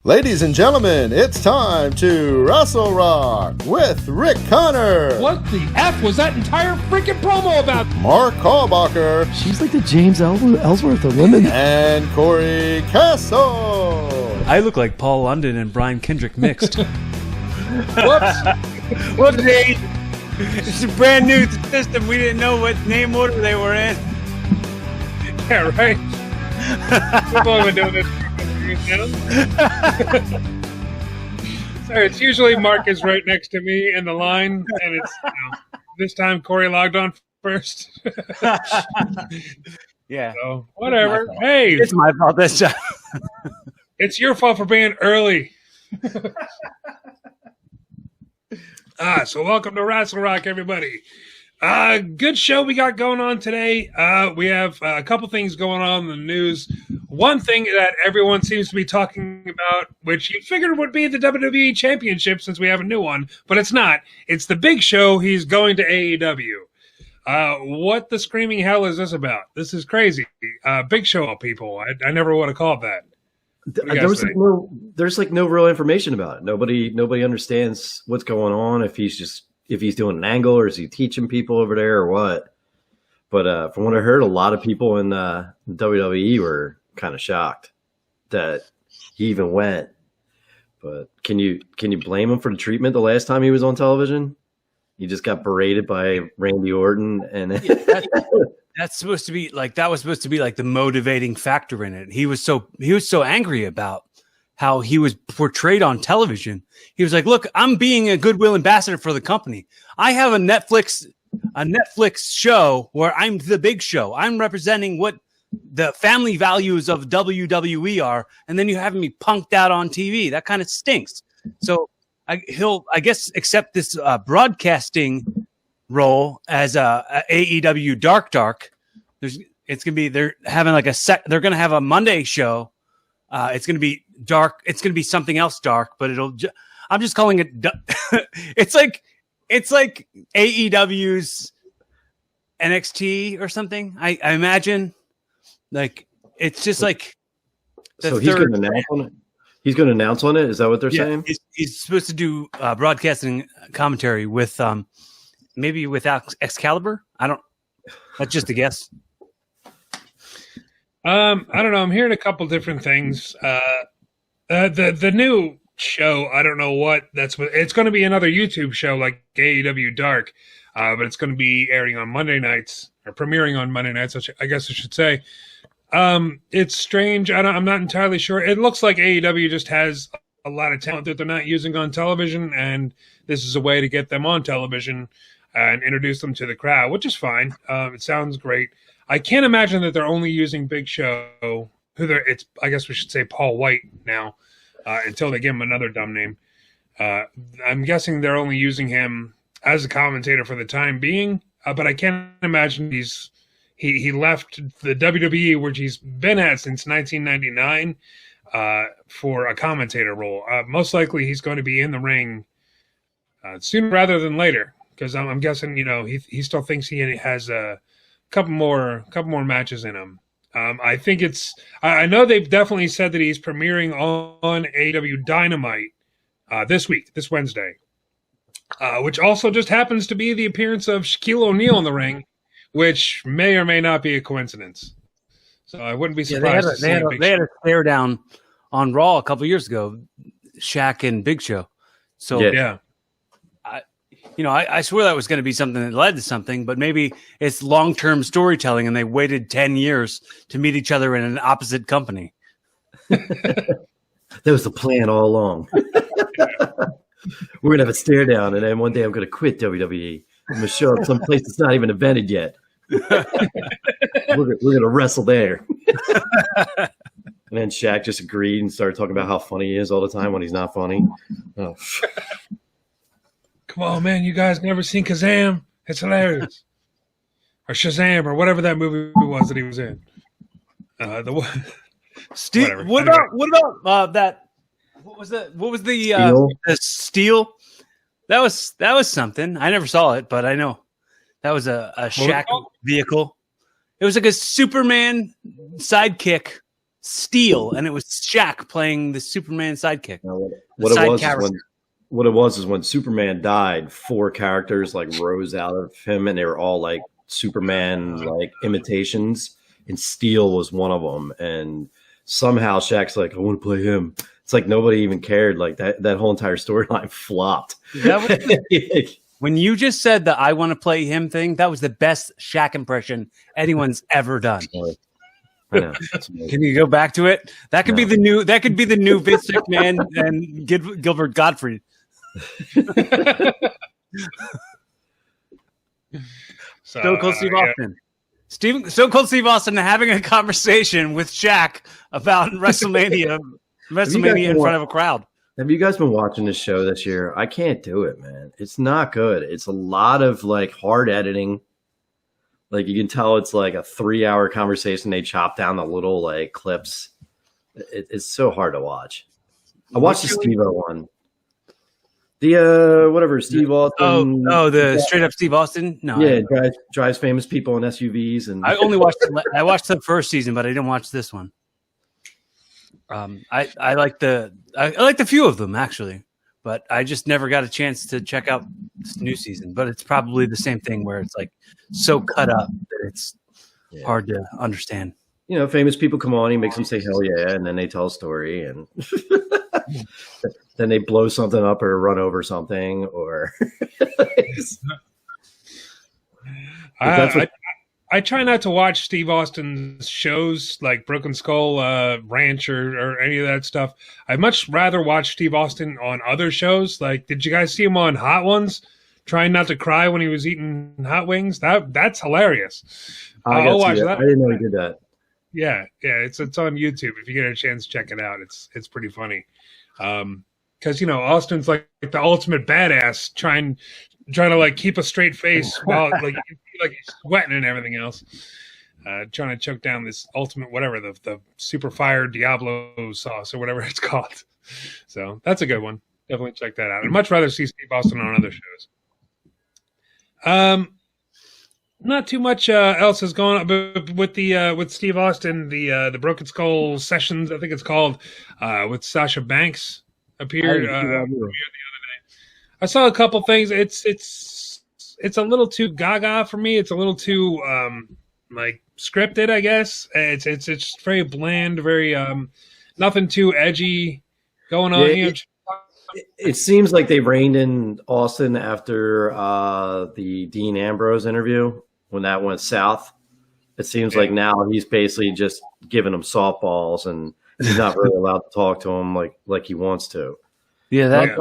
Ladies and gentlemen, it's time to Rassle Rock with Rick Connor. What the F was that entire freaking promo about? Mark Callbacher. She's like the James Ellsworth of women. And Cory Castle. I look like Paul London and Brian Kendrick mixed. Whoops. Whoopsie. It's a brand new system. We didn't know what name order they were in. Yeah, right. We've only been doing this for a couple years now. Sorry, it's usually Mark is right next to me in the line, and it's this time Cory logged on first. Yeah. So whatever. Hey, It's my fault this time. it's your fault for being early. So welcome to Rassle Rock, everybody. Good show we got going on today. We have a couple things going on in the news. One thing that everyone seems to be talking about, which you figured would be the WWE Championship since we have a new one, but it's not. It's the Big Show. He's going to AEW. What the screaming hell is this about? This is crazy. Big Show people. I never would have called that. There's no real information about it. Nobody understands what's going on. If he's doing an angle or is he teaching people over there or what? But from what I heard, a lot of people in WWE were kind of shocked that he even went. But can you blame him for the treatment the last time he was on television? He just got berated by Randy Orton, and That's supposed to be like the motivating factor in it. He was so angry about how he was portrayed on television. He was like, "Look, I'm being a goodwill ambassador for the company. I have a Netflix show where I'm the Big Show. I'm representing what the family values of WWE are, and then you have me punked out on TV. That kind of stinks." So he'll, I guess, accept this broadcasting role as a AEW Dark Dark. They're gonna have a Monday show. It's gonna be dark. It's gonna be something else dark, but I'm just calling it. It's like AEW's NXT or something. I imagine, like, it's just like. So he's going to announce on it. He's going to announce on it. Is that what they're saying? He's supposed to do broadcasting commentary with maybe with Excalibur. That's just a guess. I don't know. I'm hearing a couple different things. The new show, I don't know what it's going to be another YouTube show like AEW Dark, but it's going to be airing on Monday nights or premiering on Monday nights, I guess I should say. It's strange. I'm not entirely sure. It looks like AEW just has a lot of talent that they're not using on television, and this is a way to get them on television and introduce them to the crowd, which is fine. It sounds great. I can't imagine that they're only using Big Show, I guess we should say Paul White now, until they give him another dumb name. I'm guessing they're only using him as a commentator for the time being, but I can't imagine he left the WWE, which he's been at since 1999, for a commentator role. Most likely he's going to be in the ring sooner rather than later, because I'm guessing, he still thinks he has a couple more matches in him. I think I know they've definitely said that he's premiering on AEW Dynamite this Wednesday, which also just happens to be the appearance of Shaquille O'Neal in the ring, which may or may not be a coincidence. So I wouldn't be surprised They had a stare down on Raw a couple years ago, Shaq and Big Show. So yeah. I swear that was going to be something that led to something, but maybe it's long-term storytelling and they waited 10 years to meet each other in an opposite company. That was the plan all along. We're going to have a stare down, and then one day I'm going to quit WWE. I'm going to show up someplace that's not even invented yet. We're going to wrestle there. And then Shaq just agreed and started talking about how funny he is all the time when he's not funny. Oh. Come on, man. You guys never seen Kazam? It's hilarious. Or Shazam, or whatever that movie was that he was in. Steve, what about that? What was the Steel? That was something. I never saw it, but I know that was a Shaq vehicle. It was like a Superman sidekick Steel, and it was Shaq playing the Superman sidekick. What it was is when Superman died, 4 characters like rose out of him, and they were all like Superman like imitations, and Steel was one of them. And somehow Shaq's like, I want to play him. It's like nobody even cared. Like that whole entire storyline flopped. When you just said that I want to play him thing, that was the best Shaq impression anyone's ever done. I know. Can you go back to it? That could be the new. That could be the new Vince McMahon and Gilbert Gottfried. Stone Cold Steve Austin. Stone Cold Steve Austin having a conversation with Shaq about WrestleMania in front of a crowd. Have you guys been watching this show this year? I can't do it, man. It's not good. It's a lot of like hard editing. Like you can tell it's like a 3-hour conversation. They chop down the little like clips. It's so hard to watch. I watched the Steve-O one. The whatever Steve Austin. The straight up Steve Austin. No, yeah, drives famous people in SUVs. And I only watched. I watched the first season, but I didn't watch this one. I like the few of them actually, but I just never got a chance to check out this new season. But it's probably the same thing where it's like so cut up that it's hard to understand. You know, famous people come on, he makes them say hell yeah, and then they tell a story, and then they blow something up or run over something, or I try not to watch Steve Austin's shows like Broken Skull Ranch or any of that stuff. I'd much rather watch Steve Austin on other shows. Like, did you guys see him on Hot Ones? Trying not to cry when he was eating hot wings. That's hilarious. I'll watch that. I didn't know he did that. Yeah, it's on YouTube. If you get a chance, check it out. It's pretty funny. Because Austin's like the ultimate badass, trying to like keep a straight face while like he's sweating and everything else. Trying to choke down this ultimate whatever the super fire Diablo sauce or whatever it's called. So that's a good one. Definitely check that out. I'd much rather see Steve Austin on other shows. Not too much else has gone on, but with Steve Austin, the Broken Skull Sessions, I think it's called, with Sasha Banks appeared the other day. I saw a couple things. It's a little too gaga for me. It's a little too like scripted, I guess. It's very bland, very nothing too edgy going on here. It seems like they reined in Austin after the Dean Ambrose interview when that went south. It seems like now he's basically just giving them softballs, and he's not really allowed to talk to him like he wants to. Yeah,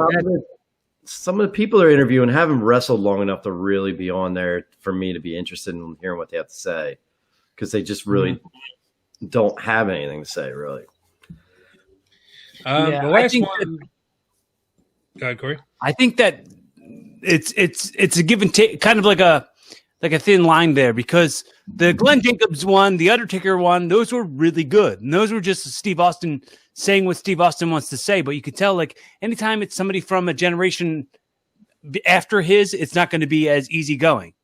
some of the people they're interviewing haven't wrestled long enough to really be on there for me to be interested in hearing what they have to say, because they just really don't have anything to say, really. The last one. Go ahead, Cory. I think that it's a give and take, kind of like a thin line there, because the Glenn Jacobs one, the Undertaker one, those were really good, and those were just Steve Austin saying what Steve Austin wants to say. But you could tell, like, anytime it's somebody from a generation after his, it's not going to be as easygoing.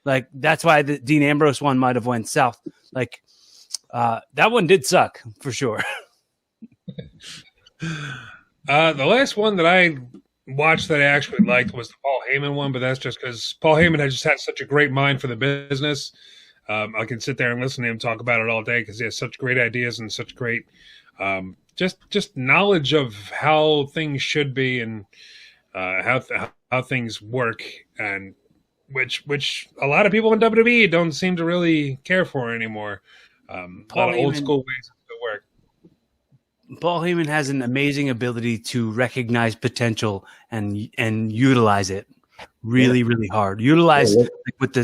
Like, that's why the Dean Ambrose one might have went south. Like, that one did suck for sure. The last one that I watched that I actually liked was the Paul Heyman one, but that's just because Paul Heyman has just had such a great mind for the business. I can sit there and listen to him talk about it all day because he has such great ideas and such great just knowledge of how things should be and how things work, and which a lot of people in WWE don't seem to really care for anymore. A lot of old school ways to work. Paul Heyman has an amazing ability to recognize potential and utilize it really hard. Utilize with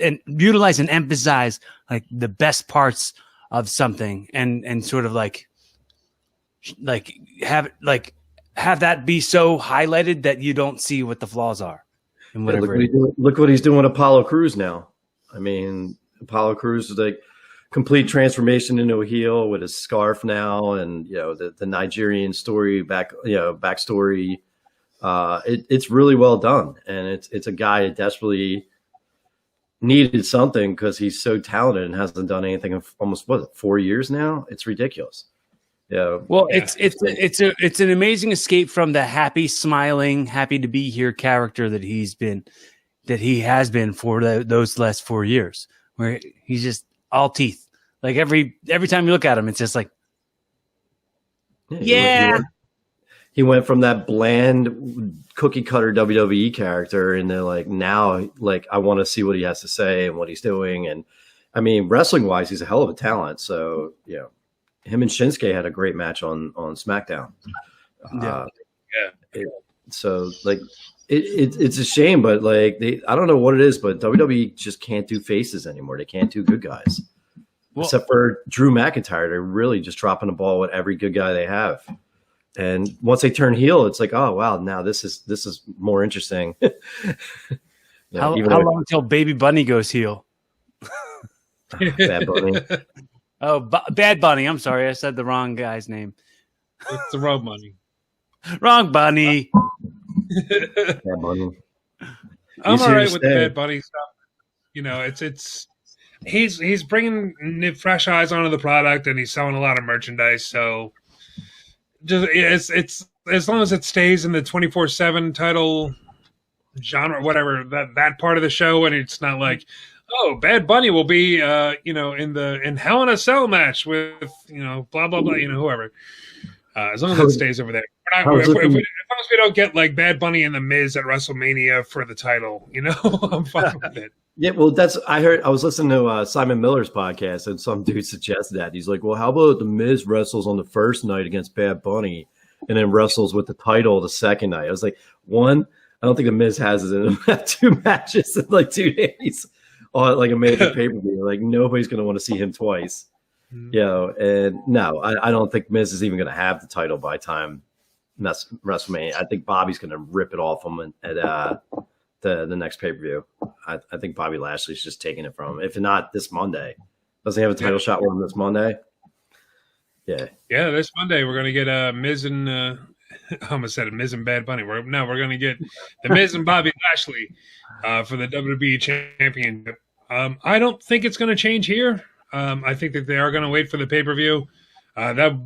and utilize and emphasize like the best parts of something, and sort of like have that be so highlighted that you don't see what the flaws are. And whatever. Look what he's doing with Apollo Crews now. I mean, Apollo Crews is like complete transformation into a heel with his scarf now, and the Nigerian story backstory. It's really well done, and it's a guy that desperately needed something because he's so talented and hasn't done anything in almost 4 years now. It's ridiculous. Yeah. Well, it's an amazing escape from the happy, smiling, happy to be here character that he has been for those last 4 years, where he's just all teeth. Like every time you look at him, it's just like, He went from that bland cookie cutter WWE character into like now, like I want to see what he has to say and what he's doing. And I mean, wrestling wise, he's a hell of a talent. So, him and Shinsuke had a great match on SmackDown. So like it's a shame, but like I don't know what it is, but WWE just can't do faces anymore. They can't do good guys. Except for Drew McIntyre. They're really just dropping the ball with every good guy they have. And once they turn heel, it's like, oh wow, now this is more interesting. How long until Baby Bunny goes heel? Bad Bunny. Oh, Bad Bunny. I'm sorry, I said the wrong guy's name. It's the wrong Bunny. Wrong Bunny. Bad Bunny. I'm all right with the Bad Bunny stuff. It's he's bringing fresh eyes onto the product, and he's selling a lot of merchandise. So. Just it's as long as it stays in the 24/7 title genre, whatever that part of the show, and it's not like, oh, Bad Bunny will be in Hell in a Cell match with blah blah blah, whoever. As long as it stays over there. As long as we don't get like Bad Bunny and The Miz at WrestleMania for the title, I'm fine with it. Yeah, well, I was listening to Simon Miller's podcast, and some dude suggested that. He's like, well, how about The Miz wrestles on the first night against Bad Bunny and then wrestles with the title the second night? I was like, one, I don't think The Miz has it in him. 2 matches in like 2 days on like a major pay-per-view. Like nobody's going to want to see him twice. And no, I don't think Miz is even going to have the title by the time that's WrestleMania. I think Bobby's going to rip it off him at the next pay-per-view. I think Bobby Lashley's just taking it from him. If not this Monday. Doesn't he have a title shot with him this Monday? Yeah, this Monday we're going to get Miz and I almost said Miz and Bad Bunny. We're going to get the Miz and Bobby Lashley for the WWE Championship. I don't think it's going to change here. I think that they are going to wait for the pay-per-view. That'd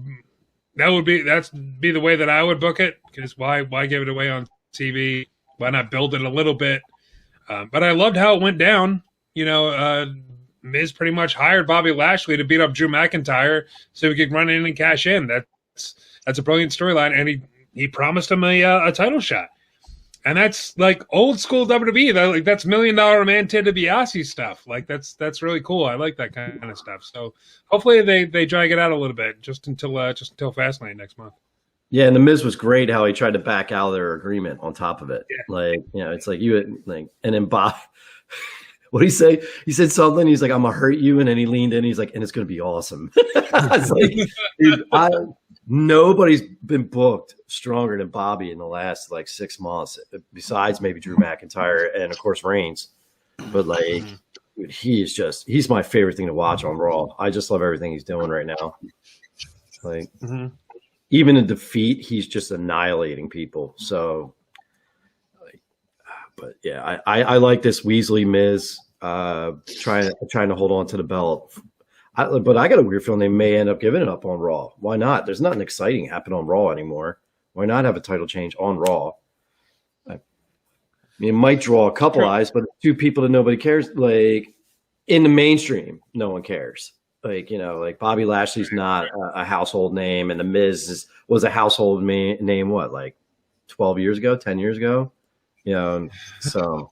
be the way that I would book it, because why give it away on TV? Why not build it a little bit? But I loved how it went down. Miz pretty much hired Bobby Lashley to beat up Drew McIntyre so he could run in and cash in. That's a brilliant storyline, and he promised him a title shot. And that's like old school WWE. That's $1 Million Man Ted DiBiase stuff. Like that's really cool. I like that kind of stuff. So hopefully they drag it out a little bit just until Fastlane next month. Yeah, and the Miz was great how he tried to back out of their agreement on top of it. Yeah. It's like and then Bob, what did he say? He said something. He's like, I'm gonna hurt you, and then he leaned in. He's like, and it's gonna be awesome. It's like, dude, nobody's been booked stronger than Bobby in the last 6 months, besides maybe Drew McIntyre and of course Reigns. But dude, he's my favorite thing to watch on Raw. I just love everything he's doing right now. Even in defeat, he's just annihilating people. So, but yeah, I like this Weasley Miz trying to hold on to the belt. But I got a weird feeling they may end up giving it up on Raw. Why not? There's nothing exciting happening on Raw anymore. Why not have a title change on Raw? I mean, it might draw a couple eyes, but 2 people that nobody cares. In the mainstream, no one cares. Bobby Lashley's not a household name, and The Miz was a household name. What, 12 years ago, 10 years ago? So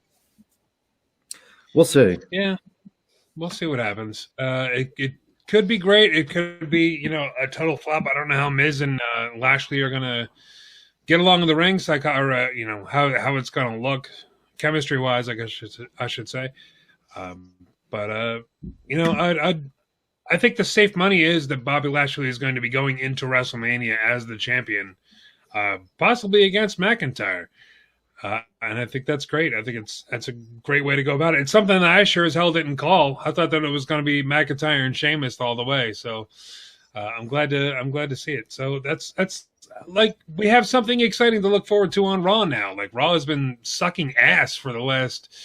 we'll see. Yeah, we'll see what happens. It could be great. It could be a total flop. I don't know how Miz and Lashley are gonna get along in the ring, how it's gonna look chemistry wise. I guess I should say. I think the safe money is that Bobby Lashley is going to be going into WrestleMania as the champion, possibly against McIntyre. And I think that's great. I think that's a great way to go about it. It's something that I sure as hell didn't call. I thought that it was going to be McIntyre and Sheamus all the way. So I'm glad to see it. So that's we have something exciting to look forward to on Raw now. Raw has been sucking ass for the last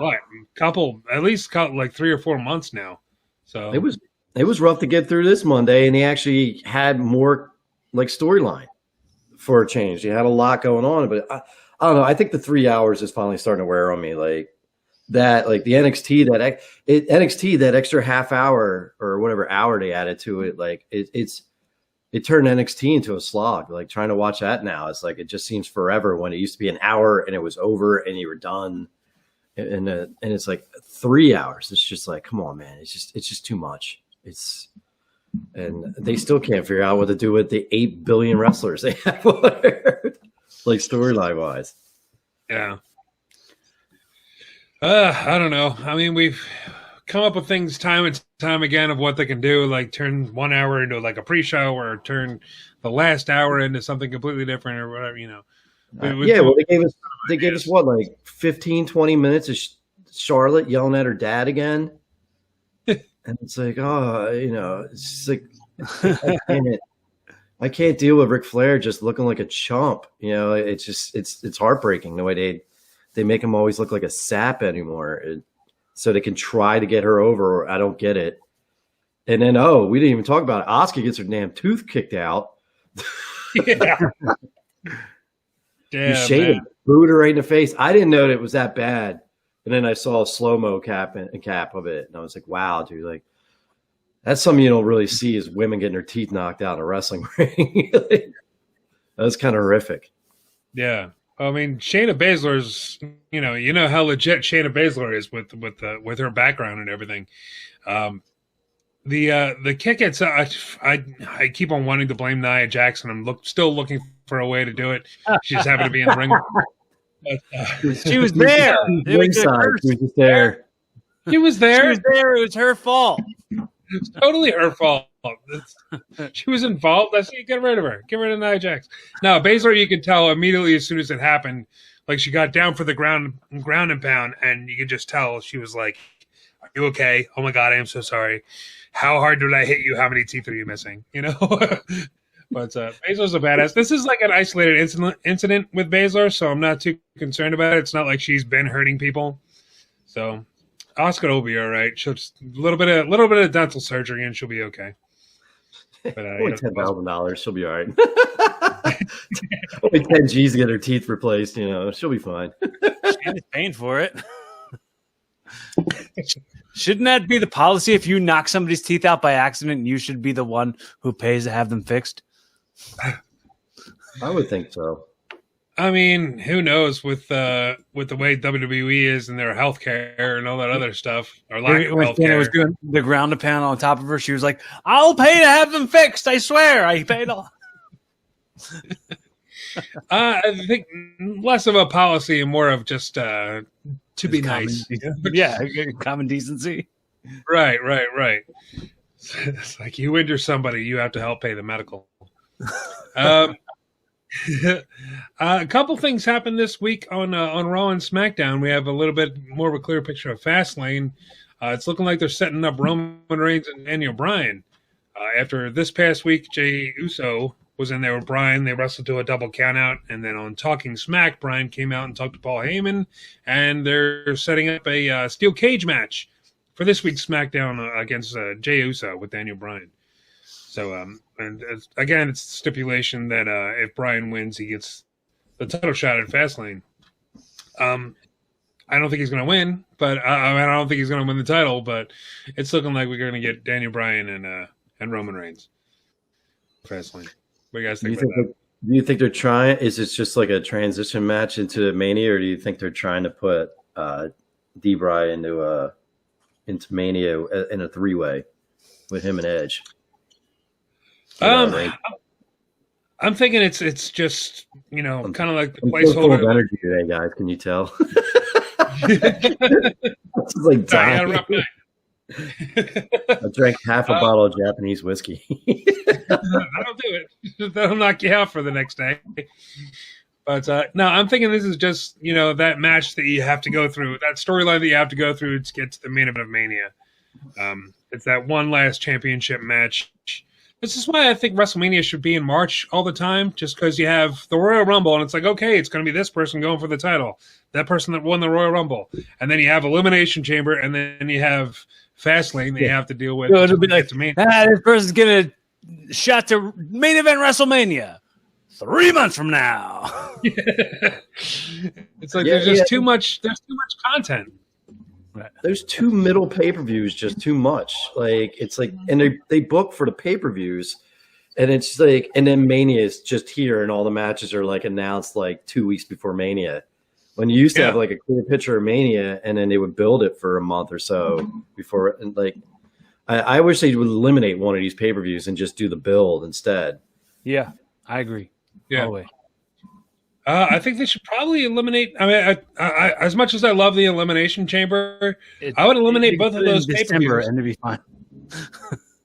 at least like 3 or 4 months now. So it was rough to get through this Monday, and he actually had more like storyline for a change. He had a lot going on, but I don't know. I think the 3 hours is finally starting to wear on me. Like that, like the NXT that extra half hour or whatever hour they added to it. Like it turned NXT into a slog. Like trying to watch that now, it's like it just seems forever when it used to be an hour and it was over and you were done. And it's like 3 hours. It's just like, come on, man. It's just too much. And they still can't figure out what to do with the 8 billion wrestlers they have, like storyline wise. Yeah. I don't know. I mean, we've come up with things time and time again of what they can do, like turn 1 hour into like a pre-show or turn the last hour into something completely different or whatever, you know. Well, they gave us what, like 15, 20 minutes of Charlotte yelling at her dad again. And it's like, oh, you know, it's just like, I can't deal with Ric Flair just looking like a chump. You know, it's just, it's heartbreaking the way they make him always look like a sap anymore. So they can try to get her over. I don't get it. And then, we didn't even talk about it. Asuka gets her damn tooth kicked out. Yeah. Damn, Shayna booed her right in the face. I didn't know that it was that bad. And then I saw a slow-mo cap of it. And I was like, wow, dude, like that's something you don't really see is women getting their teeth knocked out in a wrestling ring. That was kind of horrific. Yeah. I mean, Shayna Baszler's, you know how legit Shayna Baszler is with her background and everything. The kick itself, I keep on wanting to blame Nia Jackson. I'm still looking for a way to do it. She just happened to be in the ring. But, she was there. She was just there. She was there. It was her fault. It's totally her fault. She was involved. Let's get rid of her. Get rid of Nia Jax. Now, Baszler, you could tell immediately as soon as it happened, like she got down for the ground and pound, and you could just tell she was like, "Are you okay? Oh my God, I am so sorry. How hard did I hit you? How many teeth are you missing?" You know. But Baszler's a badass. This is like an isolated incident with Baszler, so I'm not too concerned about it. It's not like she's been hurting people. So Asuka will be all right. She'll just a little bit of dental surgery and she'll be okay. But only $10,000, she'll be all right. Only 10 G's to get her teeth replaced. You know, she'll be fine. She's paying for it. Shouldn't that be the policy? If you knock somebody's teeth out by accident, you should be the one who pays to have them fixed. I would think so. I mean, who knows with the way WWE is and their healthcare and all that other stuff, or lack of healthcare. Was doing the ground and pound on top of her. She was like, "I'll pay to have them fixed. I swear, I paid all." I think less of a policy and more of just to be nice. Yeah, common decency. Right. It's like you injure somebody, you have to help pay the medical. A couple things happened this week on Raw and SmackDown. We have a little bit more of a clear picture of Fastlane. It's looking like they're setting up Roman Reigns and Daniel Bryan. After this past week, Jey Uso was in there with Bryan. They wrestled to a double countout, and then on Talking Smack, Bryan came out and talked to Paul Heyman, and they're setting up a steel cage match for this week's SmackDown against Jey Uso with Daniel Bryan. So, and again, it's stipulation that if Bryan wins, he gets the title shot at Fastlane. I don't think he's going to win, but I don't think he's going to win the title. But it's looking like we're going to get Daniel Bryan and Roman Reigns. Fastlane. What do you guys think about that? Do you think they're trying? Is it just like a transition match into Mania, or do you think they're trying to put D-Bry into Mania in a 3-way with him and Edge? I'm thinking it's just kind of like the placeholder. Full of energy today, guys. Can you tell? This is like dying. I drank half a bottle of Japanese whiskey. That'll do it. That'll knock you out for the next day. But no, I'm thinking this is just that match that you have to go through, that storyline that you have to go through to get to the main event of Mania. It's that one last championship match. This is why I think WrestleMania should be in March all the time, just because you have the Royal Rumble, and it's like, okay, it's going to be this person going for the title, that person that won the Royal Rumble, and then you have Elimination Chamber, and then you have Fastlane that you have to deal with. So it'll be like, this person's going to shot to main event WrestleMania 3 months from now. It's like there's just too much. There's too much content. There's 2 middle pay-per-views, just too much. Like it's like, and they book for the pay-per-views, and it's like, and then Mania is just here, and all the matches are like announced like 2 weeks before Mania. When you used to have like a clear picture of Mania, and then they would build it for a month or so before. And like, I wish they would eliminate one of these pay-per-views and just do the build instead. Yeah, I agree. Yeah. I think they should probably eliminate. I mean, I as much as I love the Elimination Chamber, I would eliminate both of those pay-per-views. And it'd be fine.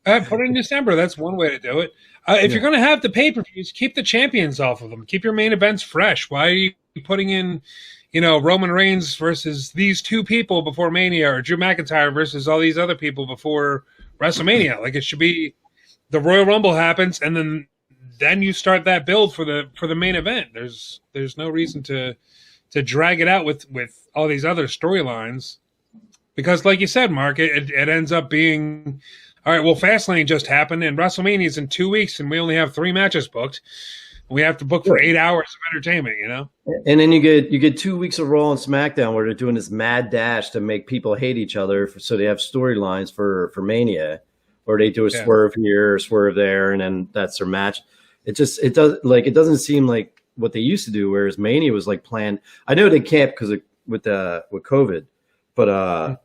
Put it in December. That's one way to do it. If you're going to have the pay-per-views, keep the champions off of them. Keep your main events fresh. Why are you putting in, Roman Reigns versus these 2 people before Mania, or Drew McIntyre versus all these other people before WrestleMania? Like, it should be the Royal Rumble happens, and then you start that build for the main event. There's no reason to drag it out with all these other storylines, because like you said, Mark, it ends up being, all right, well, Fastlane just happened and WrestleMania's in 2 weeks and we only have 3 matches booked. We have to book for 8 hours of entertainment, And then you get 2 weeks of Raw and SmackDown where they're doing this mad dash to make people hate each other, so they have storylines for Mania, or they do a swerve here or swerve there, and then that's their match. It doesn't seem like what they used to do, whereas Mania was like planned. I know they can't because with COVID, but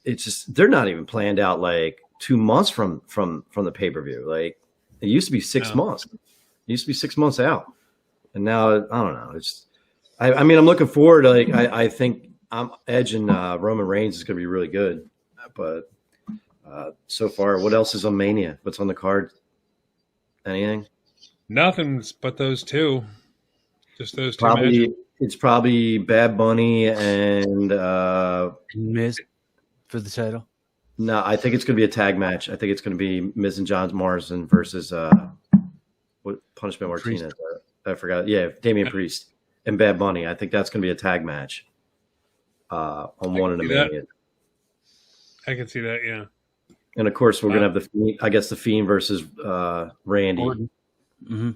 it's just, they're not even planned out like 2 months from the pay-per-view. Like, it used to be 6 months. It used to be 6 months out, and now I don't know. It's I mean, I'm looking forward to, like, I think Edge and Roman Reigns is going to be really good, but so far, what else is on Mania? What's on the card? Anything? Nothing but those 2. Just those 2 matches. It's probably Bad Bunny and Miz for the title. No, I think it's going to be a tag match. I think it's going to be Miz and John Morrison versus what Punishment Martinez. I forgot. Yeah, Damian Priest and Bad Bunny. I think that's going to be a tag match on one of the Mania. I can see that. Yeah. And of course, we're gonna have the Fiend versus Randy, mm-hmm.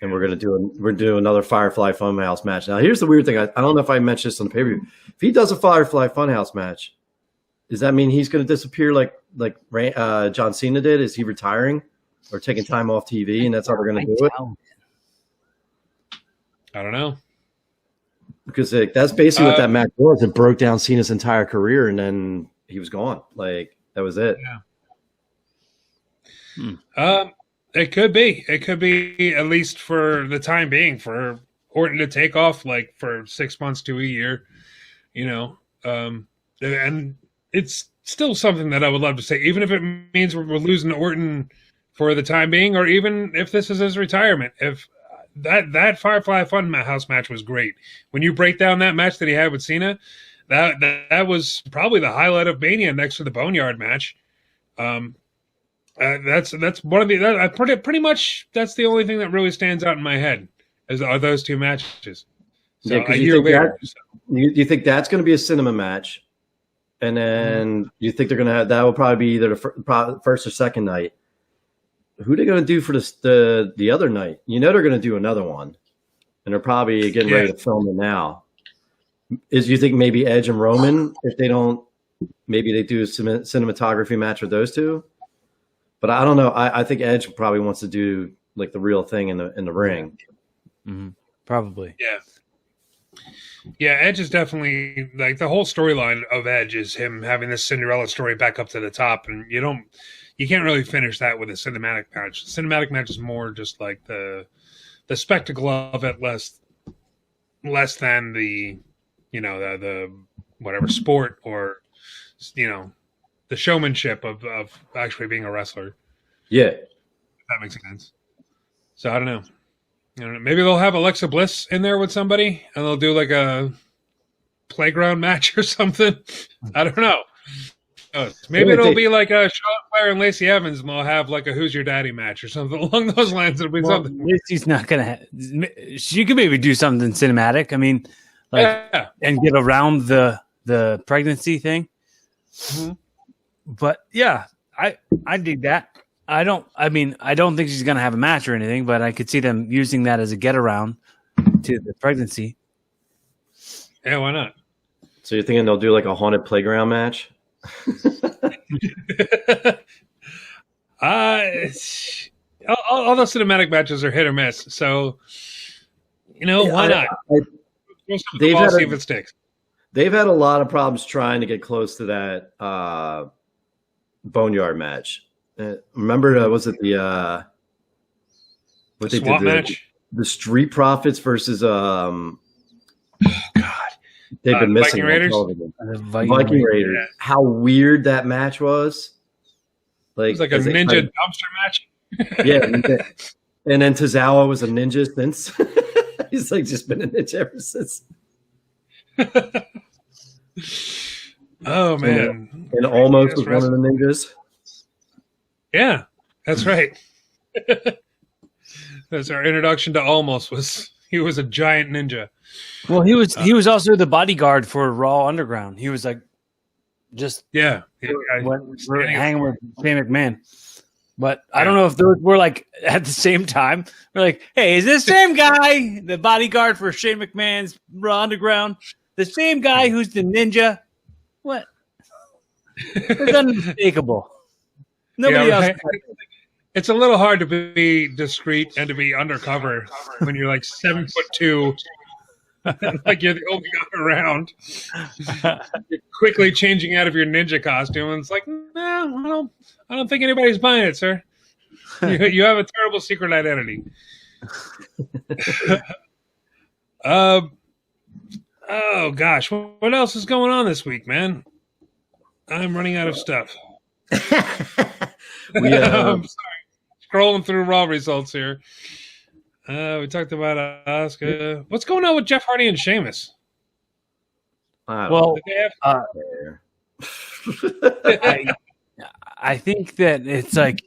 And we're doing another Firefly Funhouse match. Now, here's the weird thing. I don't know if I mentioned this on the pay-per-view. If he does a Firefly Funhouse match, does that mean he's going to disappear like John Cena did? Is he retiring or taking time off TV, and that's how we're going to do it? I don't know, because that's basically what that match was. It broke down Cena's entire career, and then he was gone. Like, that was it. Yeah. It could be. It could be, at least for the time being, for Orton to take off like for 6 months to a year, and it's still something that I would love to say, even if it means we're losing Orton for the time being, or even if this is his retirement. If that Firefly Funhouse match was great. When you break down that match that he had with Cena, that was probably the highlight of Mania, next to the Boneyard match. That's one of the pretty much that's the only thing that really stands out in my head are those 2 matches. So yeah, you think that's going to be a cinema match, and then you think they're going to have that will probably be either the first or second night. Who are they going to do for the other night? They're going to do another one, and they're probably getting ready to film it now. You think maybe Edge and Roman, if they don't, maybe they do a cinematography match with those 2? But I don't know. I think Edge probably wants to do like the real thing in the ring. Mm-hmm. Probably. Yeah. Yeah, Edge is definitely, like, the whole storyline of Edge is him having this Cinderella story back up to the top, and you can't really finish that with a cinematic match. The cinematic match is more just like the spectacle of it, less than the the whatever sport or the showmanship of actually being a wrestler. Yeah, if that makes sense. So I don't know. Maybe they'll have Alexa Bliss in there with somebody, and they'll do like a playground match or something. I don't know. Maybe it'll be like a Charlotte Flair and Lacey Evans, and they'll have like a "Who's Your Daddy" match or something along those lines. It'll be something. Lacey's not gonna. She could maybe do something cinematic. I mean, and get around the pregnancy thing. Mm-hmm. But yeah, I dig that. I don't think she's gonna have a match or anything, but I could see them using that as a get around to the pregnancy. Yeah, why not? So you're thinking they'll do like a haunted playground match? All those cinematic matches are hit or miss. So, why not? See if it sticks. They've had a lot of problems trying to get close to that Boneyard match. Remember, was it the what they SWAT did? Match? The Street Profits versus God. They've been missing Viking Raiders. Viking Raiders. Yeah. How weird that match was! Like it was like a ninja dumpster match. Yeah, and then Tozawa was a ninja since. He's like just been a ninja ever since. Oh man! And almost was one of the ninjas. Yeah, that's right. That's our introduction to Almost. He was a giant ninja. Well, he was also the bodyguard for Raw Underground. He was like just hanging with Shane McMahon. But I don't know if those were like at the same time. We're like, hey, is this same guy the bodyguard for Shane McMahon's Raw Underground? The same guy who's the ninja? What? It's unmistakable. Nobody else. It's a little hard to be discreet and to be undercover when you're like 7'2", like you're the only guy around. You're quickly changing out of your ninja costume, and it's like, no, I don't think anybody's buying it, sir. You have a terrible secret identity. Oh gosh, what else is going on this week, man? I'm running out of stuff. I'm sorry. Scrolling through Raw results here. We talked about Asuka. What's going on with Jeff Hardy and Sheamus? Well, I think that it's like,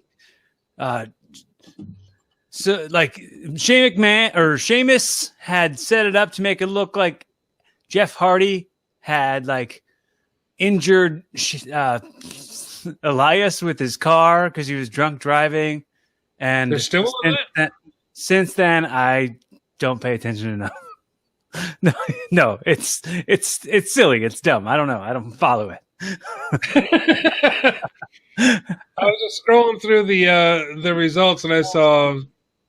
so like Shane McMahon or Sheamus had set it up to make it look like Jeff Hardy had like injured Elias with his car because he was drunk driving. And they're still on that? Since then, I don't pay attention enough. No, it's silly. It's dumb. I don't know. I don't follow it. I was just scrolling through the results, and I saw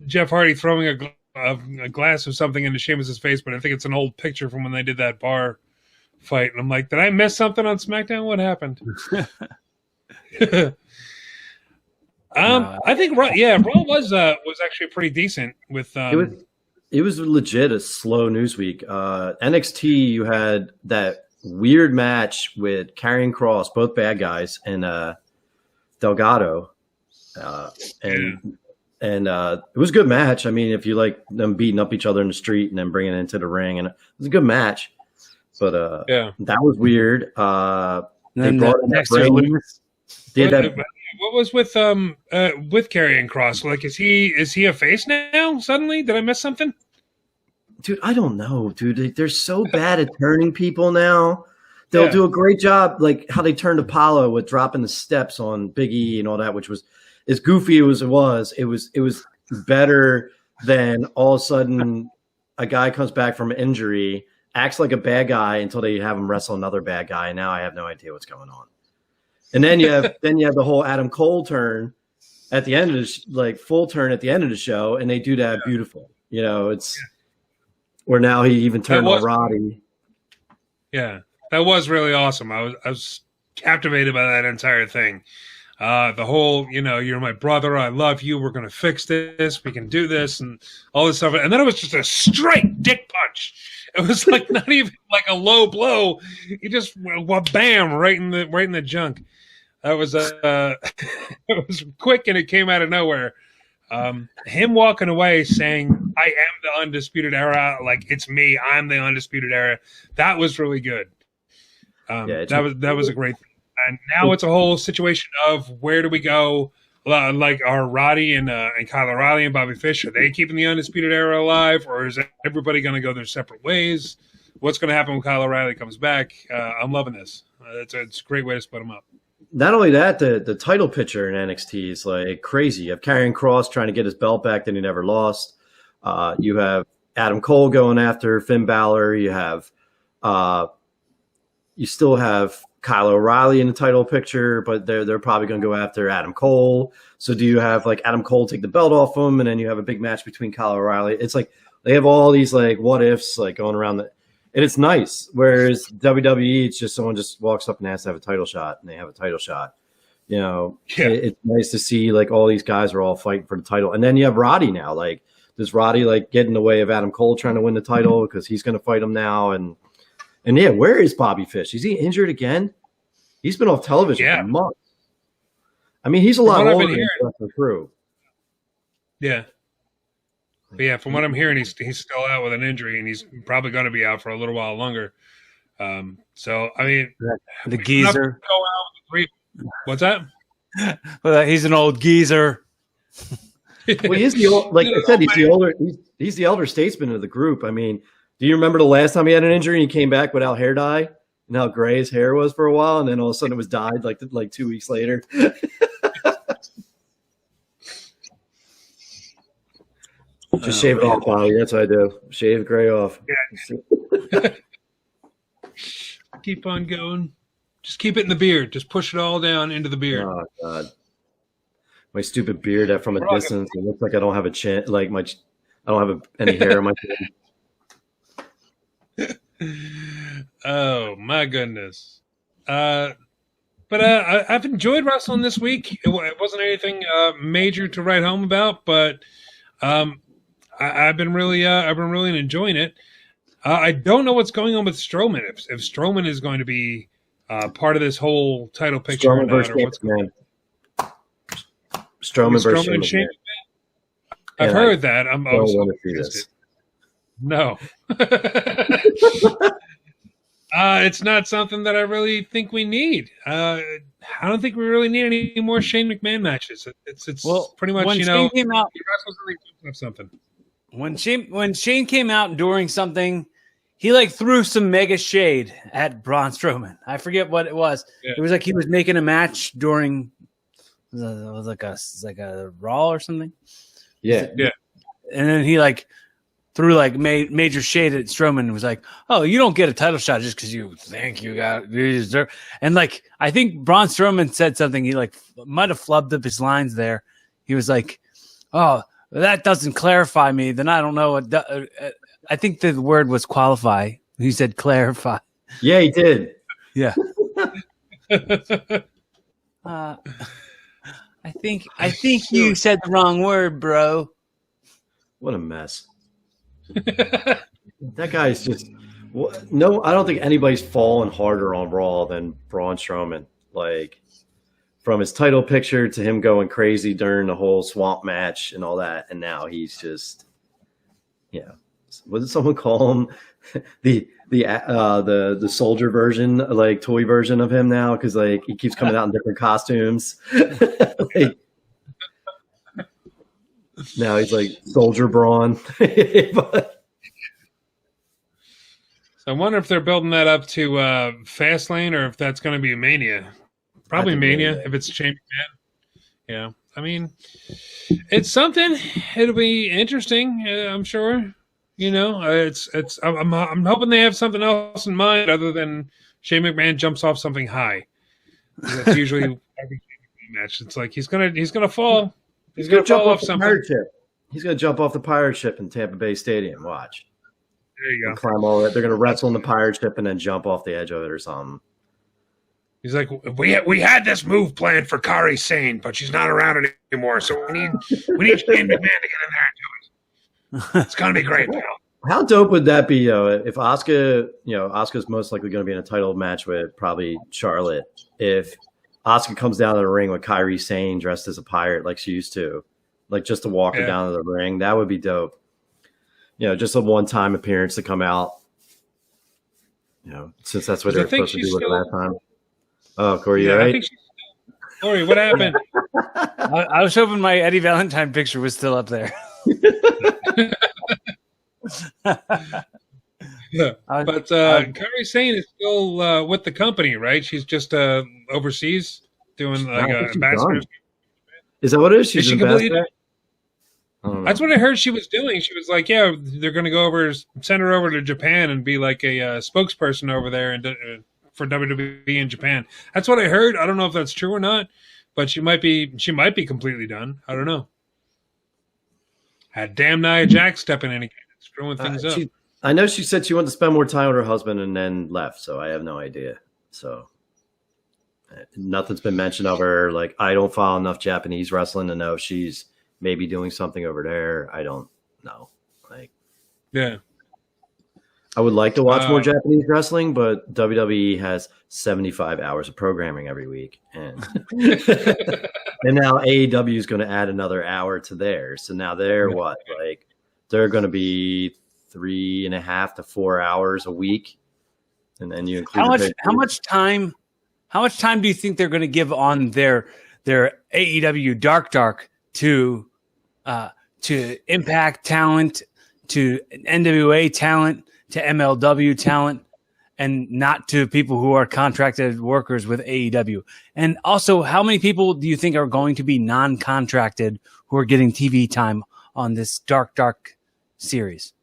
Jeff Hardy throwing a glass of something into Sheamus's face, but I think it's an old picture from when they did that bar fight. And I'm like, did I miss something on SmackDown? What happened? I think Raw was actually pretty decent with it was legit a slow news week. NXT, you had that weird match with Karrion Kross, both bad guys, and Delgado, and it was a good match. I mean, if you like them beating up each other in the street and then bringing it into the ring, and it was a good match. But that was weird. They brought in next What was with Karrion Kross? Like, is he a face now? Suddenly, did I miss something? Dude, I don't know, dude. They're so bad at turning people now. They'll do a great job, like how they turned Apollo with dropping the steps on Big E and all that, which was as goofy as it was. It was better than all of a sudden a guy comes back from injury, acts like a bad guy until they have him wrestle another bad guy. And now I have no idea what's going on. And then you have the whole Adam Cole turn at the end of full turn at the end of the show, and they do that beautiful. It's where now he even turned on Roddy. Yeah, that was really awesome. I was captivated by that entire thing. The whole, you're my brother, I love you, we're gonna fix this, we can do this, and all this stuff. And then it was just a straight dick punch. It was like not even like a low blow. He just bam right in the junk. That was it was quick and it came out of nowhere. Him walking away saying, "I am the Undisputed Era," like it's me, I'm the Undisputed Era. That was really good. That was a great thing. And now it's a whole situation of where do we go? Like, are Roddy and Kyle O'Reilly and Bobby Fish, are they keeping the Undisputed Era alive, or is everybody going to go their separate ways? What's going to happen when Kyle O'Reilly comes back? I'm loving this. It's a great way to split them up. Not only that, the title picture in NXT is like crazy. You have Karrion Kross trying to get his belt back that he never lost. You have Adam Cole going after Finn Balor. You have, you still have Kyle O'Reilly in the title picture, but they're probably going to go after Adam Cole. So do you have like Adam Cole take the belt off him, and then you have a big match between Kyle O'Reilly? It's like they have all these like what ifs like going around and it's nice. Whereas WWE, it's just someone just walks up and has to have a title shot, and they have a title shot. You know, it's nice to see like all these guys are all fighting for the title, and then you have Roddy now. Like, does Roddy like get in the way of Adam Cole trying to win the title because he's going to fight him now? And yeah, where is Bobby Fish? Is he injured again? He's been off television for months. I mean, he's a lot older than the crew. Yeah. But yeah, from what I'm hearing, he's still out with an injury, and he's probably going to be out for a little while longer. So, I mean, the geezer. What's that? Well, he's an old geezer. Well, he's the old, like I said, he's the older. He's the elder statesman of the group. I mean, do you remember the last time he had an injury and he came back without hair dye and how gray his hair was for a while, and then all of a sudden it was dyed like 2 weeks later? Just shave it off, Bobby. That's what I do. Shave gray off. Yeah. Keep on going. Just keep it in the beard. Just push it all down into the beard. Oh God, my stupid beard that from a distance, it looks like I don't have a chin. Like I don't have any hair on my chin. Oh my goodness. But I've enjoyed wrestling this week. It wasn't anything major to write home about, but I've been really enjoying it. I don't know what's going on with Strowman. If Strowman is going to be part of this whole title picture, Strowman versus McMahon. Strowman versus Shane McMahon. I've heard that. I'm also no. It's not something that I really think we need. I don't think we really need any more Shane McMahon matches. It's pretty much, when Shane came out, something. When Shane came out during something, he like threw some mega shade at Braun Strowman. I forget what it was. Yeah. It was like he was making a match during it was like a Raw or something. Yeah. Yeah. And then he like threw like major shade at Strowman and was like, "Oh, you don't get a title shot just because you think you deserve." And like, I think Braun Strowman said something. He like might have flubbed up his lines there. He was like, "Oh, that doesn't clarify me. Then I don't know what." I think the word was qualify. He said clarify. Yeah, he did. Yeah. I think you said the wrong word, bro. What a mess. That guy's just no. I don't think anybody's fallen harder on Raw than Braun Strowman. Like, from his title picture to him going crazy during the whole swamp match and all that, and now he's just, what did someone call him? the soldier version, like toy version of him now, because like he keeps coming out in different costumes. Like, now he's like Soldier Braun. But, so I wonder if they're building that up to Fastlane, or if that's going to be Mania. Probably Mania, if it's Shane McMahon. Yeah, I mean, it's something. It'll be interesting, I'm sure. I'm hoping they have something else in mind other than Shane McMahon jumps off something high. That's usually every match. It's like he's gonna fall. He's gonna fall off something. Pirate ship. He's gonna jump off the pirate ship in Tampa Bay Stadium. Watch. There you go. Climb all that. They're gonna wrestle in the pirate ship and then jump off the edge of it or something. He's like, we had this move planned for Cory Sane, but she's not around anymore, so we need Shane McMahon to get in there and do it. It's gonna be great, pal. How dope would that be, if Asuka, Asuka's most likely going to be in a title match with probably Charlotte. If Asuka comes down to the ring with Kairi Sane dressed as a pirate like she used to, like just to walk her down to the ring, that would be dope. Just a one-time appearance to come out. Since that's what they're supposed to do with her last time. Oh, Cory, Yeah, you all I right? think Cory, what happened? I was hoping my Eddie Valentine picture was still up there. Yeah. But Cory Sane is still with the company, right? She's just overseas doing like I think she's ambassadors. done. Is that what it is? She's Is she an completely? ambassador? I don't know. That's what I heard she was doing. She was like, "Yeah, they're going to go over, send her over to Japan and be like a spokesperson over there and for WWE in Japan." That's what I heard. I don't know if that's true or not, but she might be completely done. I don't know. Had damn Nia Jax stepping in again, screwing things up. I know she said she wanted to spend more time with her husband and then left, so I have no idea. So nothing's been mentioned of her. Like, I don't follow enough Japanese wrestling to know if she's maybe doing something over there. I don't know. Like, Yeah. I would like to watch more Japanese wrestling, but WWE has 75 hours of programming every week, and and now AEW is going to add another hour to theirs. So now they're what? Like, they're going to be 3.5 to 4 hours a week, and then you include how much time do you think they're going to give on their AEW Dark Dark to Impact talent, to NWA talent, to MLW talent, and not to people who are contracted workers with AEW? And also, how many people do you think are going to be non-contracted who are getting TV time on this Dark Dark series?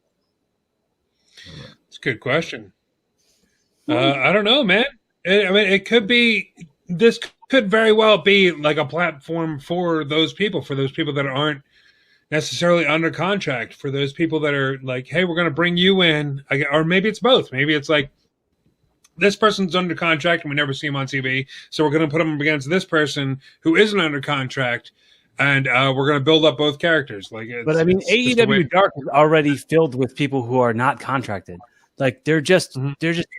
It's a good question. I don't know, man. It could be. This could very well be like a platform for those people that aren't necessarily under contract, for those people that are like, hey, we're going to bring you in. Or maybe it's both. Maybe it's like, this person's under contract and we never see him on TV, so we're going to put him against this person who isn't under contract, and we're going to build up both characters. Like, but I mean, AEW Dark is already filled with people who are not contracted. Like, they're just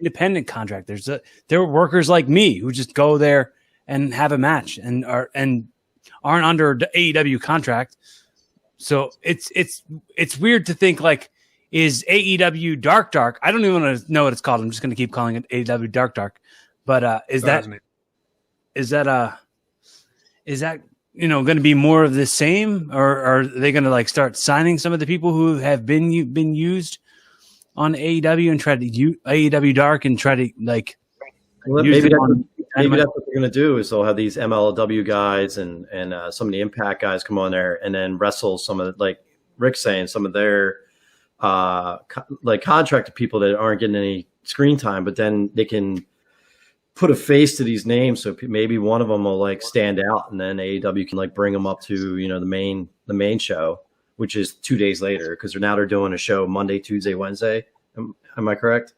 independent contractors. They're workers like me who just go there and have a match and aren't under the AEW contract. So it's weird to think, like, is AEW Dark Dark? I don't even know what it's called. I'm just going to keep calling it AEW Dark Dark. But is that going to be more of the same, or are they going to like start signing some of the people who have been used on AEW and try to use AEW Dark and try to like? Well, maybe that's what they're going to do, is they'll have these MLW guys and some of the Impact guys come on there and then wrestle some of, like Rick's saying, some of their like contracted people that aren't getting any screen time, but then they can put a face to these names. So maybe one of them will like stand out, and then AEW can like bring them up to, the main show, which is 2 days later, because they're doing a show Monday, Tuesday, Wednesday. Am I correct?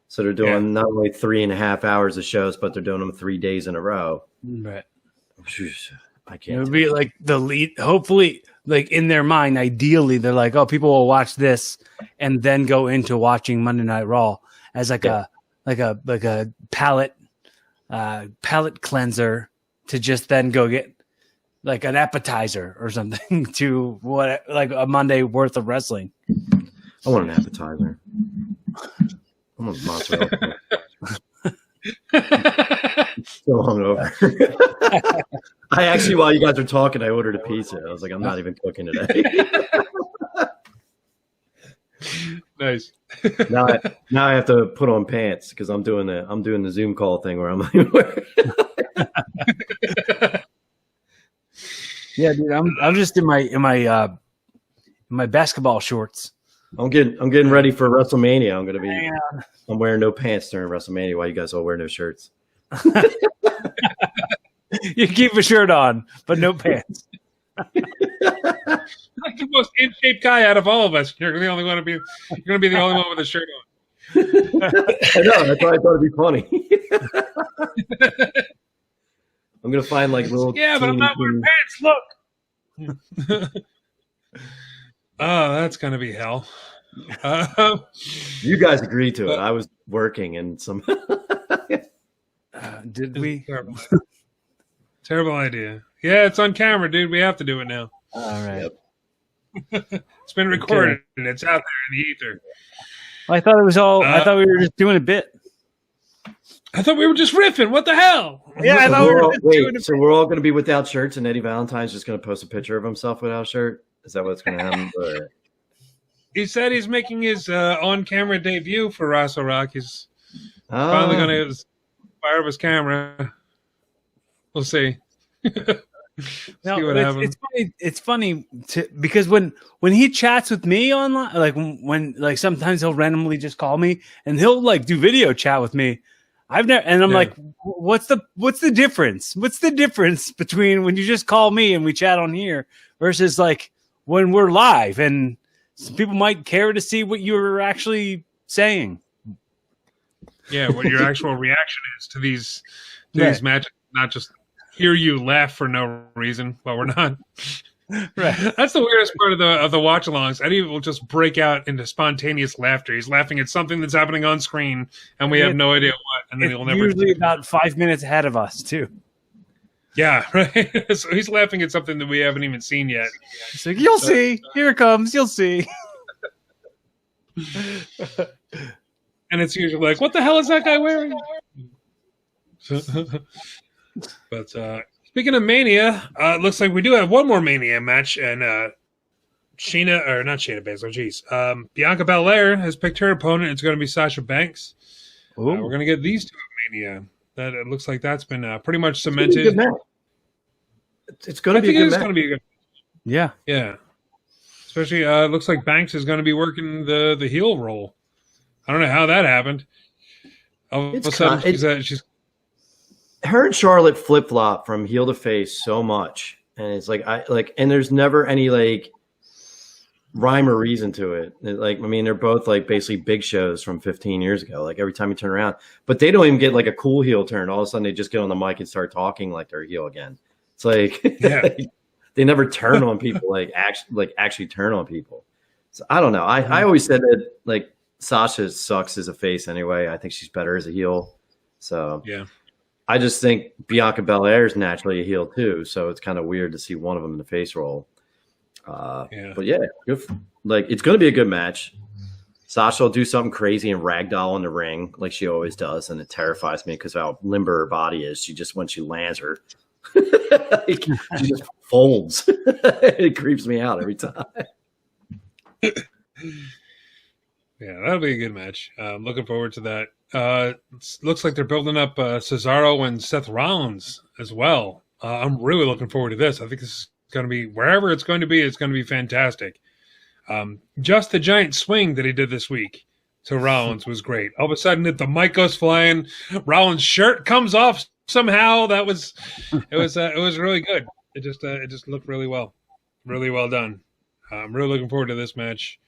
So they're doing not only 3.5 hours of shows, but they're doing them 3 days in a row. Right. I can't. It would be like the lead. Hopefully, like in their mind, ideally, they're like, "Oh, people will watch this and then go into watching Monday Night Raw as like a palate cleanser to just then go get like an appetizer or something to what, like a Monday worth of wrestling." I want an appetizer. I want mozzarella. So hungover. I actually, while you guys were talking, I ordered a pizza. I was like, I'm not even cooking today. Nice. Now I have to put on pants because I'm doing the Zoom call thing where I'm like, yeah, dude, I'm just in my basketball shorts. I'm getting ready for WrestleMania. I'm wearing no pants during WrestleMania while you guys all wear no shirts. You keep a shirt on, but no pants. Like the most in shape guy out of all of us. You're the only one you're gonna be the only one with a shirt on. I know, that's why I thought it'd be funny. I'm gonna find like little. Yeah, but I'm not wearing pants. Look. Oh, that's gonna be hell. You guys agreed to it. I was working and some. Did we? Terrible idea. Yeah, it's on camera, dude. We have to do it now. All right. Yep. It's been recorded and it's out there in the ether. I thought it was all. I thought we were just doing a bit. I thought we were just riffing. What the hell? Yeah, I thought so we're all going to be without shirts, and Eddie Valentine's just going to post a picture of himself without a shirt? Is that what's going to happen? He said he's making his on-camera debut for Rassle Rock. He's finally going to fire up his camera. We'll see. No, what happens. It's funny because when he chats with me online, like when like sometimes he'll randomly just call me and he'll like do video chat with me. I'm like, what's the difference? What's the difference between when you just call me and we chat on here versus like when we're live and some people might care to see what you're actually saying? Yeah, what your actual reaction is to these matches, not just hear you laugh for no reason. Well, we're not. Right. That's the weirdest part of the watch-alongs. Eddie will just break out into spontaneous laughter. He's laughing at something that's happening on screen, and we have no idea what. And then he'll never. Usually about 5 minutes ahead of us too. Yeah, right. So he's laughing at something that we haven't even seen yet. It's like, you'll see. Here it comes. You'll see. And it's usually like, what the hell is that guy wearing? But speaking of Mania, it looks like we do have one more Mania match, and Bianca Belair has picked her opponent. It's going to be Sasha Banks. We're going to get these two at Mania. That it looks like that's been pretty much cemented. It's going to be a good match. Going to be a good. Yeah, yeah. Especially, it looks like Banks is going to be working the heel role. I don't know how that happened. All of a sudden, she's. Her and Charlotte flip flop from heel to face so much, and it's and there's never any like rhyme or reason to it. Like, I mean, they're both like basically big shows from 15 years ago. Like every time you turn around, but they don't even get like a cool heel turn. All of a sudden, they just get on the mic and start talking like they're heel again. It's like, they never turn on people actually turn on people. So I don't know. I always said that like Sasha sucks as a face anyway. I think she's better as a heel. So yeah. I just think Bianca Belair is naturally a heel too, so it's kind of weird to see one of them in the face role. But yeah, it's going to be a good match. Sasha will do something crazy and ragdoll in the ring like she always does, and it terrifies me because how limber her body is. She just when she lands her, she just folds. It creeps me out every time. Yeah, that'll be a good match. Looking forward to that. Looks like they're building up Cesaro and Seth Rollins as well. I'm really looking forward to this. I think this is going to be, wherever it's going to be fantastic. Just the giant swing that he did this week to Rollins was great. All of a sudden, the mic goes flying. Rollins' shirt comes off somehow. It was really good. It just looked really well done. I'm really looking forward to this match.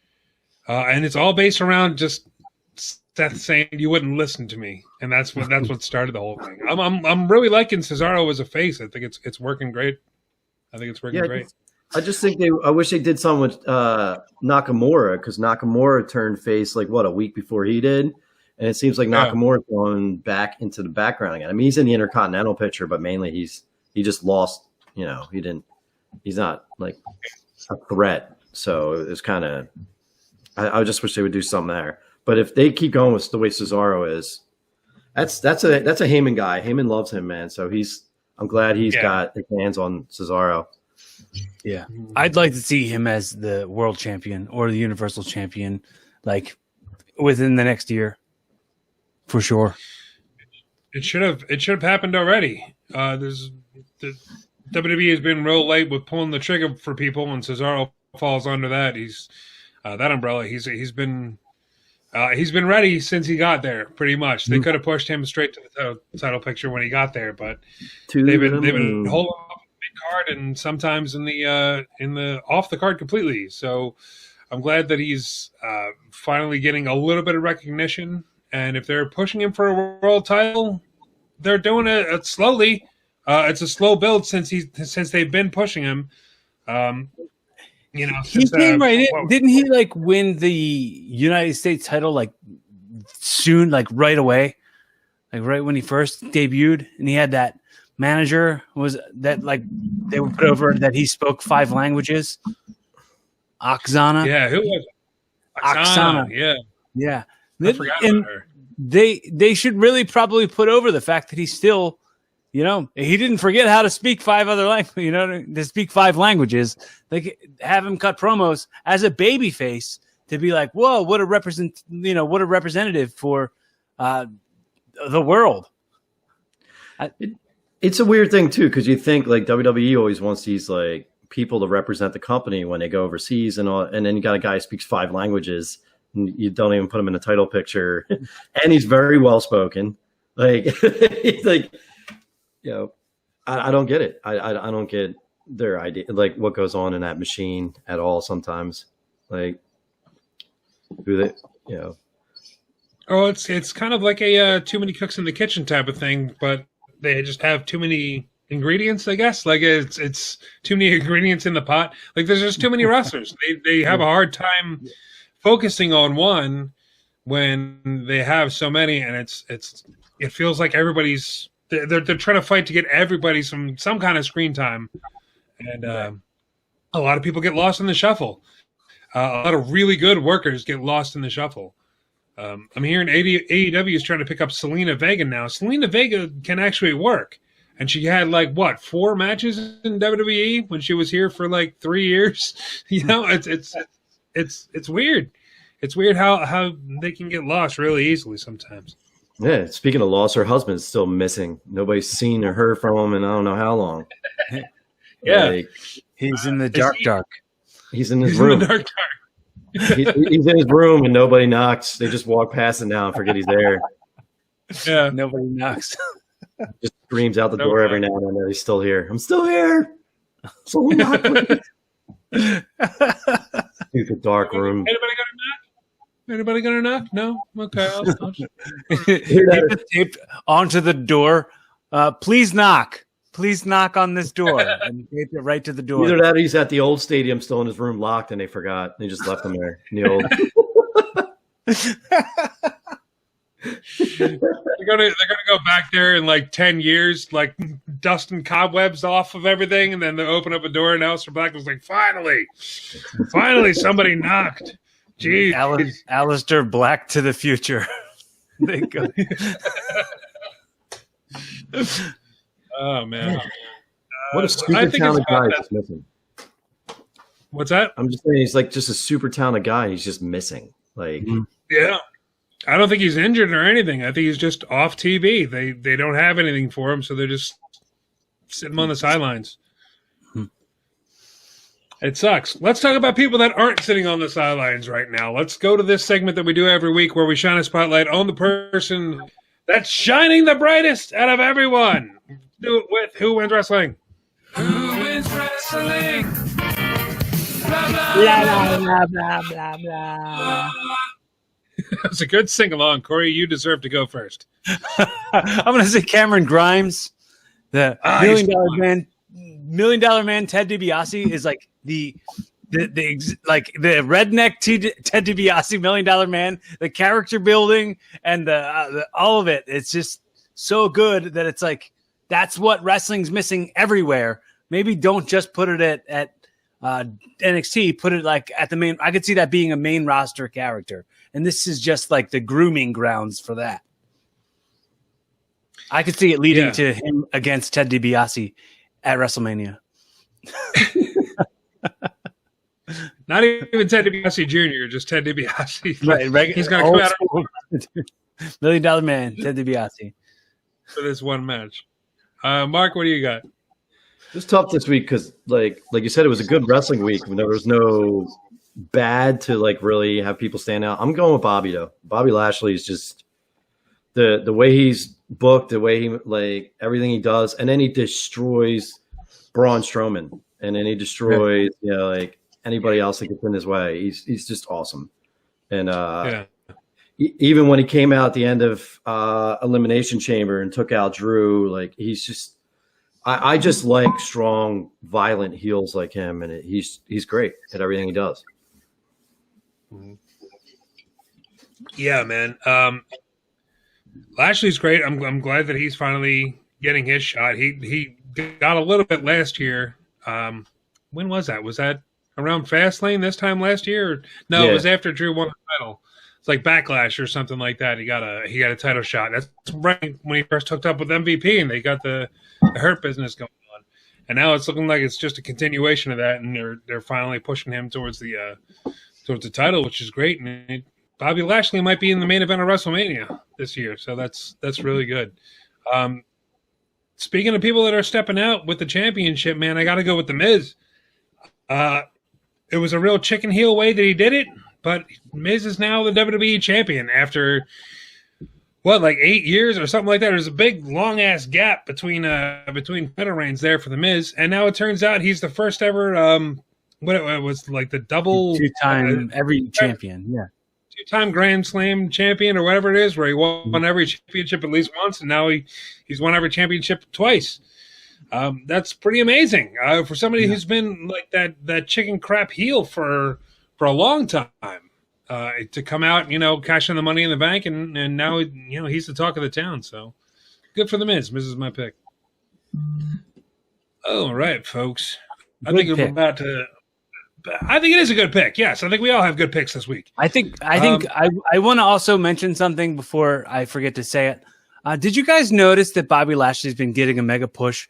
And it's all based around just Seth saying you wouldn't listen to me, and that's what started the whole thing. I'm really liking Cesaro as a face. I think it's working great. I think it's working great. I just think I wish they did something with Nakamura, because Nakamura turned face like a week before he did, and it seems like Nakamura's going back into the background again. I mean, he's in the Intercontinental picture, but mainly he just lost. He's not like a threat. So it's kind of. I just wish they would do something there. But if they keep going with the way Cesaro is, that's a Heyman guy. Heyman loves him, man. So I'm glad he's got his hands on Cesaro. Yeah, I'd like to see him as the world champion or the universal champion, like within the next year, for sure. It should have happened already. The WWE has been real late with pulling the trigger for people, and Cesaro falls under that. He's that umbrella. He's been ready since he got there. Pretty much, they could have pushed him straight to the title picture when he got there, but they've been holding up mid card and sometimes in the off the card completely. So I'm glad that he's finally getting a little bit of recognition. And if they're pushing him for a world title, they're doing it slowly. It's a slow build since they've been pushing him. He came right in. Didn't he win the United States title soon, right away, right when he first debuted? And he had that manager they were put over that he spoke 5 languages. Oksana. Yeah, who was it? Oksana. Yeah. Yeah. I forgot about her. they should really probably put over the fact that he's still, he didn't forget how to speak 5 other languages, to speak 5 languages. They have him cut promos as a baby face to be like, whoa, what a representative for the world. It's a weird thing too, because you think like WWE always wants these like people to represent the company when they go overseas and all, and then you got a guy who speaks 5 languages and you don't even put him in a title picture, and he's very well spoken. Like, it's like, I don't get it. I don't get their idea, like what goes on in that machine at all. Sometimes, like, who they, Oh, it's kind of like a too many cooks in the kitchen type of thing, but they just have too many ingredients, I guess. Like it's too many ingredients in the pot. Like there's just too many wrestlers. They have a hard time focusing on one when they have so many, and it feels like everybody's they're trying to fight to get everybody some kind of screen time, and a lot of people get lost in the shuffle. A lot of really good workers get lost in the shuffle. I'm hearing AEW is trying to pick up Selena Vega now. Selena Vega can actually work, and she had 4 matches in WWE when she was here for 3 years. It's weird. It's weird how they can get lost really easily sometimes. Yeah. Speaking of lost, her husband's still missing. Nobody's seen or heard from him in I don't know how long. Yeah, he's in the dark. He's in his room. In the dark. He's in his room and nobody knocks. They just walk past him now and forget he's there. Yeah, nobody knocks. Just screams out the door every now and then. He's still here. I'm still here. Someone knock, please. Stupid dark room. Anybody gonna knock? No. Okay. I'll taped onto the door. Please knock. Please knock on this door, and tape it right to the door. Either that, or he's at the old stadium, still in his room, locked, and they forgot. They just left him there. In the old. They're gonna go back there in 10 years, dusting cobwebs off of everything, and then they open up a door, and Aleister Black was like, "Finally, somebody knocked." Jeez, Aleister Black to the future. They go. Oh man, what a super talented guy he's missing. What's that? I'm just saying he's just a super talented guy. He's just missing. Yeah, I don't think he's injured or anything. I think he's just off TV. They don't have anything for him, so they're just sitting on the sidelines. It sucks. Let's talk about people that aren't sitting on the sidelines right now. Let's go to this segment that we do every week where we shine a spotlight on the person that's shining the brightest out of everyone. Do it with Who Wins Wrestling. Who wins wrestling? Blah, blah, Blah, blah, blah, blah, blah. That's a good sing-along, Cory. You deserve to go first. I'm going to say Cameron Grimes, the $1 million man. Ted DiBiase is the redneck Ted DiBiase $1 million man. The character building and the all of it. It's just so good that it's that's what wrestling's missing everywhere. Maybe don't just put it at NXT. Put it at the main. I could see that being a main roster character, and this is just the grooming grounds for that. I could see it leading to him against Ted DiBiase at WrestleMania. Not even Ted DiBiase Jr., just Ted DiBiase. Right. He's going to come out $1 million man, Ted DiBiase. For this one match. Mark, what do you got? It was tough this week because, like you said, it was a good wrestling week. There was no bad to really have people stand out. I'm going with Bobby though. Bobby Lashley is just the way he's booked, the way he everything he does, and then he destroys Braun Strowman, and then he destroys anybody else that gets in his way. He's just awesome, and even when he came out at the end of Elimination Chamber and took out Drew, he's just. I just like strong, violent heels like him, and he's great at everything he does. Yeah, man. Lashley's great. I'm glad that he's finally getting his shot. He got a little bit last year. When was that? Was that around Fastlane this time last year? No, It was after Drew won the title. it's like Backlash or something like that. He got a title shot. That's right when he first hooked up with MVP, and they got the Hurt Business going on. And now it's looking like it's just a continuation of that, and they're finally pushing him towards the title, which is great. And Bobby Lashley might be in the main event of WrestleMania this year, so that's really good. Speaking of people that are stepping out with the championship, man, I got to go with The Miz. It was a real chicken heel way that he did it, but Miz is now the WWE champion after, like 8 years or something like that. There's a big, long-ass gap between title reigns there for The Miz, and now it turns out he's the first ever, it was like the double... Two-time every champion, yeah. Two-time Grand Slam champion or whatever it is, where he won every championship at least once, and now he's won every championship twice. That's pretty amazing for somebody who's been like that chicken crap heel for a long time. To come out, cash in the Money in the Bank, and now he's the talk of the town. So good for The Miz. Miz is my pick. All right, folks. I think it is a good pick. Yes, I think we all have good picks this week. I want to also mention something before I forget to say it. Did you guys notice that Bobby Lashley's been getting a mega push,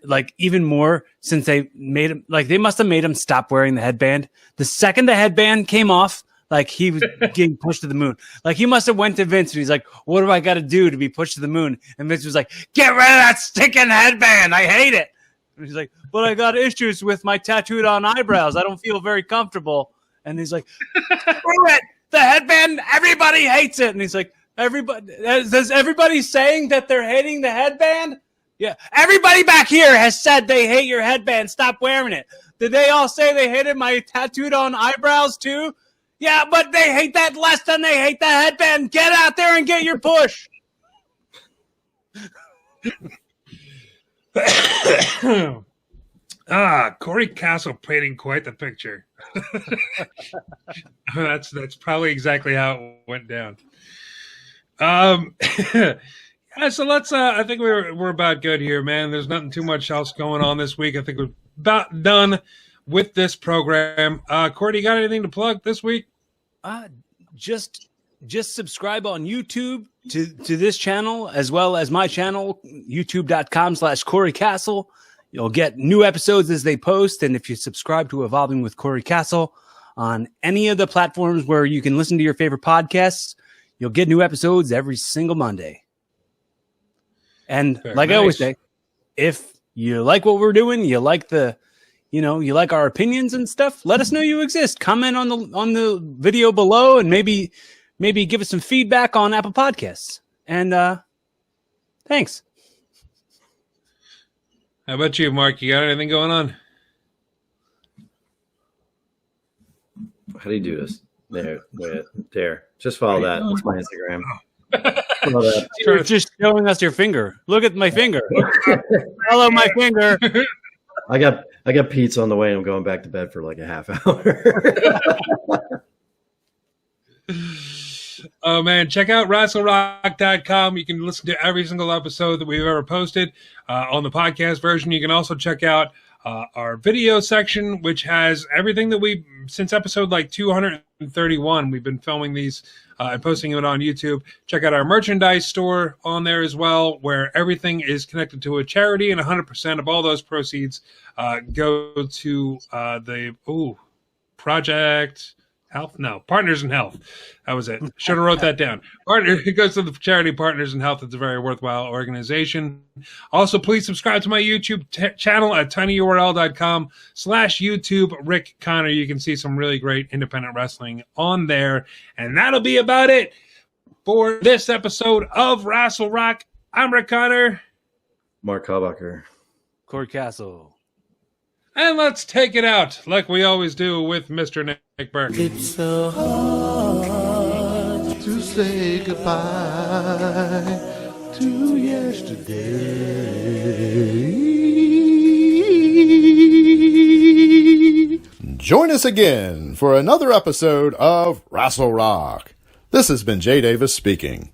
like even more since they made him? Like they must have made him stop wearing the headband. The second the headband came off, like he was getting pushed to the moon. Like he must have went to Vince and he's like, "What do I got to do to be pushed to the moon?" And Vince was like, "Get rid of that stinking headband. I hate it." And he's like, "But I got issues with my tattooed on eyebrows. I don't feel very comfortable." And he's like, "Screw it. The headband. Everybody hates it." And he's like, Does everybody saying that they're hating the headband? Yeah. Everybody back here has said they hate your headband. Stop wearing it. Did they all say they hated my tattooed on eyebrows too? Yeah, but they hate that less than they hate the headband. Get out there and get your push. Cory Castle painting quite the picture. That's probably exactly how it went down. So let's. I think we're about good here, man. There's nothing too much else going on this week. I think we're about done with this program. Cory, you got anything to plug this week? Just subscribe on YouTube to this channel as well as my channel, youtube.com/Cory Castle. You'll get new episodes as they post, and if you subscribe to Evolving with Cory Castle on any of the platforms where you can listen to your favorite podcasts, you'll get new episodes every single Monday. And I always say, if you like what we're doing, you like you like our opinions and stuff, let us know you exist. Comment on the video below and maybe give us some feedback on Apple Podcasts. And thanks. How about you, Mark? You got anything going on? How do you do this? There. Just follow that. That's my Instagram. You're just showing us your finger. Look at my finger. Follow my finger. I got pizza on the way, and I'm going back to bed for like a half hour. Oh, man. Check out WrestleRock.com. You can listen to every single episode that we've ever posted on the podcast version. You can also check out our video section, which has everything that since episode like 231, we've been filming these and posting it on YouTube. Check out our merchandise store on there as well, where everything is connected to a charity, and 100% of all those proceeds go to the Project Health? No, Partners in Health. That was it. Should have wrote that down. It goes to the charity Partners in Health. It's a very worthwhile organization. Also, please subscribe to my YouTube channel at tinyurl.com/YouTube Rick Connor. You can see some really great independent wrestling on there. And that'll be about it for this episode of Rassle Rock. I'm Rick Connor. Mark Hallbacher. Cory Castle. And let's take it out like we always do with Mr. Nick Burke. It's so hard to say goodbye to yesterday. Join us again for another episode of Rassle Rock. This has been Jay Davis speaking.